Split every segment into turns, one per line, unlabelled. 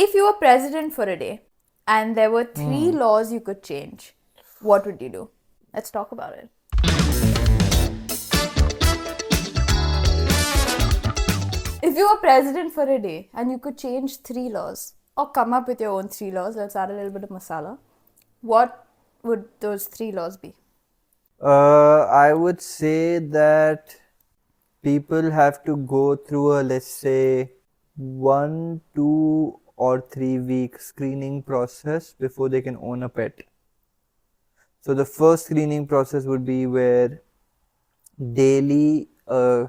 If you were president for a day and there were 3 laws you could change, what would you do? Let's talk about it. If you were president for a day and you could change 3 laws or come up with your own 3 laws, let's add a little bit of masala, what would those 3 laws be?
I would say that people have to go through a, let's say, 1, 2, or 3 week screening process before they can own a pet. So the first screening process would be where daily a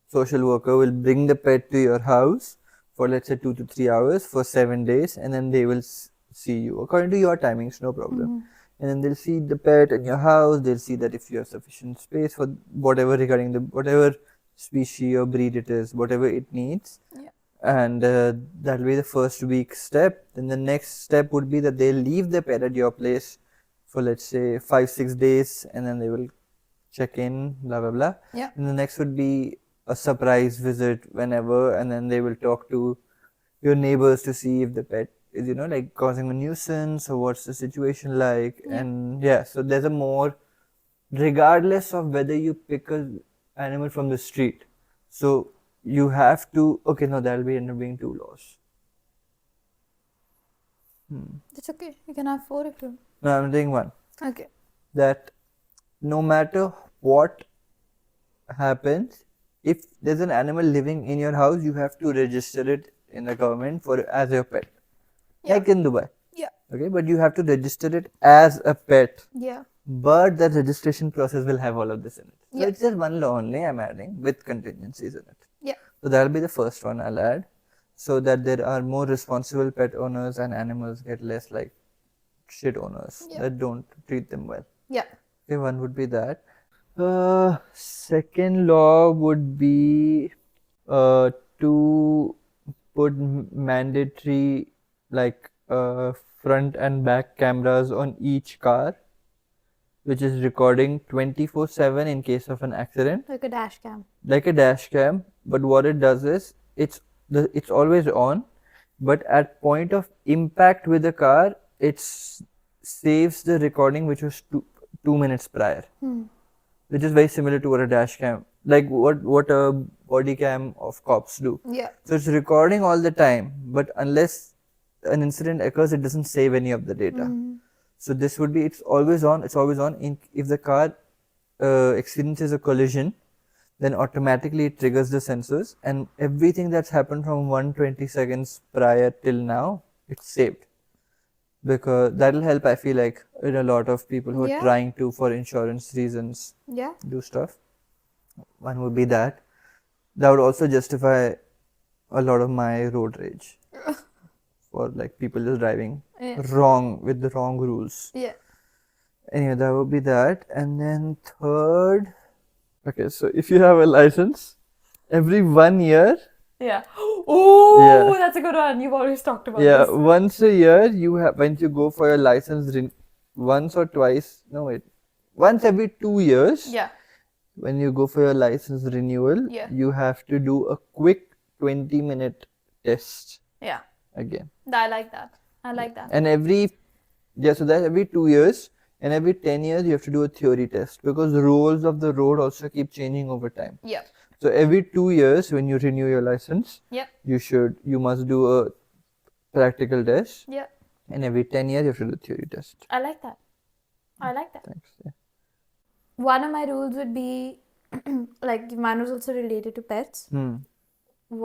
social worker will bring the pet to your house for, let's say, 2 to 3 hours for 7 days, and then they will see you according to your timings, no problem. And then they'll see the pet in your house. They'll see that if you have sufficient space for whatever regarding the whatever species or breed it is, whatever it needs.
Yeah.
And that'll be the first week step. Then the next step would be that they'll leave the pet at your place for, let's say, 5-6 days, and then they will check in, blah blah blah.
Yeah.
And the next would be a surprise visit whenever, and then they will talk to your neighbors to see if the pet is, like causing a nuisance or what's the situation like.
Yeah.
And yeah, so there's a more, regardless of whether you pick an animal from the street, so you have to, okay, no, that'll be end up being 2 laws.
It's okay. You can have 4 if you.
No, I'm doing 1.
Okay.
That no matter what happens, if there's an animal living in your house, you have to register it in the government for as your pet.
Yeah.
Like in Dubai.
Yeah.
Okay, but you have to register it as a pet.
Yeah.
But the registration process will have all of this in it. So
Yeah.
it's just 1 law only I'm adding with contingencies in it.
Yeah.
So that'll be the first one I'll add, so that there are more responsible pet owners and animals get less like shit owners that don't treat them well.
Yeah.
Okay, one would be that. Second law would be to put mandatory like front and back cameras on each car, which is recording 24/7 in case of an accident,
Like a dash cam.
like a dash cam. But what it does is it's always on, but at point of impact with the car, it saves the recording which was 2 minutes prior, which is very similar to what a dash cam, like what a body cam of cops do.
Yeah.
So it's recording all the time, but unless an incident occurs, it doesn't save any of the data. So this would be, it's always on. If the car experiences a collision, then automatically it triggers the sensors, and everything that's happened from 120 seconds prior till now, it's saved. Because that'll help, I feel like, in a lot of people who are trying to, for insurance reasons,
Yeah.
do stuff. One would be that. That would also justify a lot of my road rage for like people just driving wrong with the wrong rules.
Yeah.
Anyway, that would be that. And then third, okay, so if you have a license, every 1 year,
Yeah. Oh,
Yeah.
that's a good one. You've always talked about
yeah,
this.
once a year you have, when you go for your license, once or twice, no wait, once every 2 years,
Yeah.
when you go for your license renewal,
Yeah.
you have to do a quick 20-minute test
Yeah.
again.
I like that. I like that.
And so that's every 2 years, and every 10 years you have to do a theory test, because the rules of the road also keep changing over time.
Yeah.
So every 2 years when you renew your license,
Yeah.
you must do a practical test,
Yeah.
and every 10 years you have to do a theory test.
I like that. I like that.
Thanks. Yeah.
One of my rules would be like mine was also related to pets.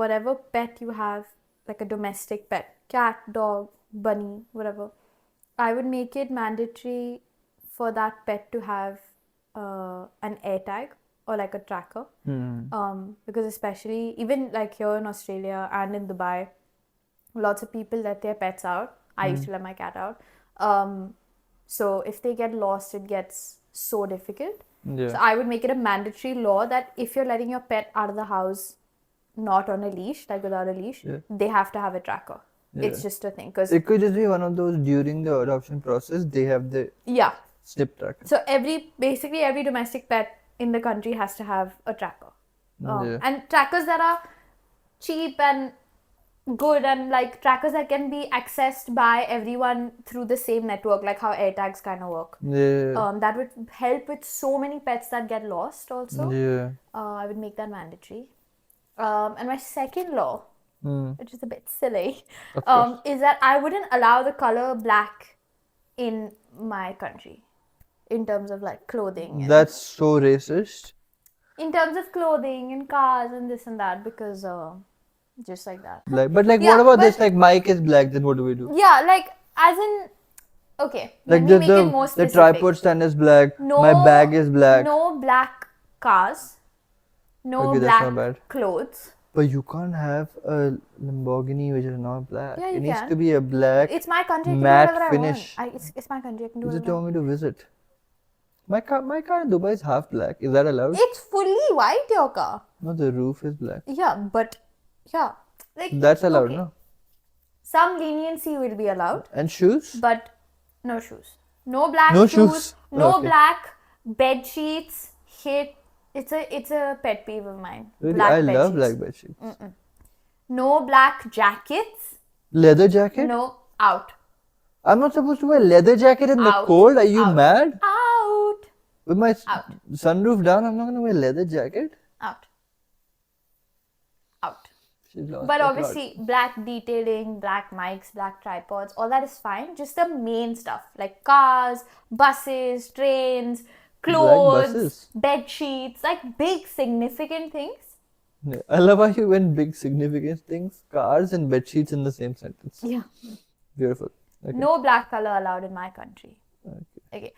Whatever pet you have, like a domestic pet, cat, dog, bunny, whatever, I would make it mandatory for that pet to have an air tag or like a tracker. Because especially even like here in Australia and in Dubai, lots of people let their pets out. I used to let my cat out. So if they get lost, it gets so difficult.
Yeah.
So I would make it a mandatory law that if you're letting your pet out of the house not on a leash, like without a leash, they have to have a tracker. It's just a thing. Because
It could just be one of those during the adoption process, they have the
yeah.
snip tracker.
So basically every domestic pet in the country has to have a tracker.
Yeah.
And trackers that are cheap and good and like trackers that can be accessed by everyone through the same network, like how AirTags kind of work.
Yeah.
That would help with so many pets that get lost also.
Yeah.
I would make that mandatory. And my second law,
Hmm.
which is a bit silly,
Of course.
is that I wouldn't allow the color black in my country in terms of like clothing. And
That's so racist.
in terms of clothing and cars and this and that, because just like that.
But like,
Yeah,
what about
but-
this? Like, Mike is black. Then what do we do?
Yeah, like as in, okay,
Like
let me make it more
the
specific.
tripod stand is black. My bag is black.
No black cars. No
Okay, that's not
black
bad.
clothes.
But you can't have a Lamborghini which is not black.
Yeah, you
it needs
can.
to be a black.
It's my country. I can
matte
do whatever
finish.
I want. It's my country. I can do
You just
whatever I
told
want.
me to visit. My car in Dubai is half black. Is that allowed?
It's fully white, your car.
No, the roof is black.
Yeah, but yeah, like
That's allowed,
okay.
no?
Some leniency will be allowed,
And shoes?
but no shoes. No black
No
shoes.
shoes.
No
Okay.
black bed sheets. Hate. It's a pet peeve of mine.
Really?
Black
I
bed
love
sheets.
black bed sheets.
No black jackets.
Leather jacket?
No out.
I'm not supposed to wear leather jacket in the
Out.
cold. Are you
Out.
mad?
Out.
With my
Out.
sunroof down, I'm not gonna wear leather jacket.
Out. Out.
She's lost
But
her
obviously, black detailing, black mics, black tripods, all that is fine. Just the main stuff like cars, buses, trains, clothes,
buses?
bed sheets, like big significant things.
throat. Yeah. I love how you went big significant things, cars and bed sheets in the same sentence.
Yeah.
Beautiful. Okay.
No black color allowed in my country.
Okay.
Okay.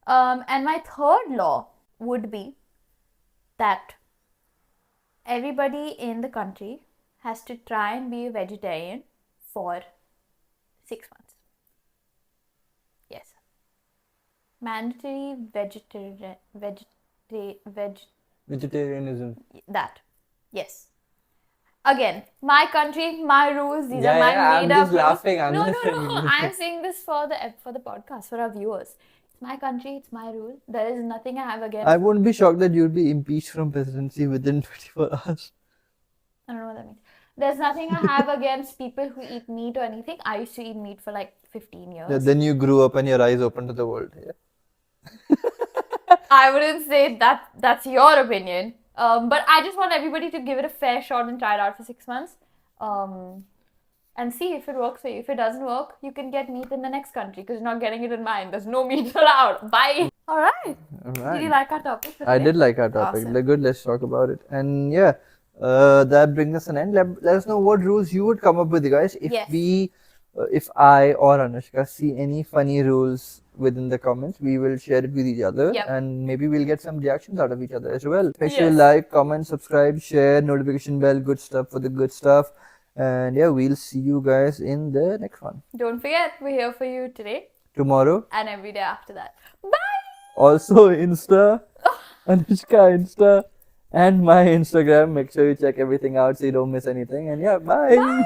And my third law would be that everybody in the country has to try and be a vegetarian for 6 months. Yes. Mandatory
Vegetarianism.
that. Yes. Again, my country, my rules. These are
Yeah,
my
yeah, I'm
made up
just
rules.
laughing, I'm
no,
just
no, no.
saying.
I'm saying this for the podcast for our viewers. It's my country. It's my rule. There is nothing I have against.
I wouldn't be shocked that you'd be impeached from presidency within 24 hours.
I don't know what that means. There's nothing I have against people who eat meat or anything. I used to eat meat for like 15 years.
Yeah, then you grew up and your eyes opened to the world. Yeah.
I wouldn't say that that's your opinion. But I just want everybody to give it a fair shot and try it out for 6 months. And see if it works for you. If it doesn't work, you can get meat in the next country because you're not getting it in mine. There's no meat allowed. Bye. All right.
All
Did you
right.
like our topic? for
I
today?
did like our topic.
Awesome.
Like, good, let's talk about it. And yeah, that brings us an end. Let us know what rules you would come up with, guys. If
Yes.
if I or Anushka see any funny rules within the comments, we will share it with each other,
Yep.
and maybe we'll get some reactions out of each other as well. Special
Yes.
like, comment, subscribe, share, notification bell, good stuff for the good stuff. And yeah, we'll see you guys in the next one
Don't forget, we're here for you today
tomorrow.
and every day after that. Bye.
Also, Insta, Anushka Insta, and my Instagram. Make sure you check everything out so you don't miss anything. And yeah, bye.
Bye.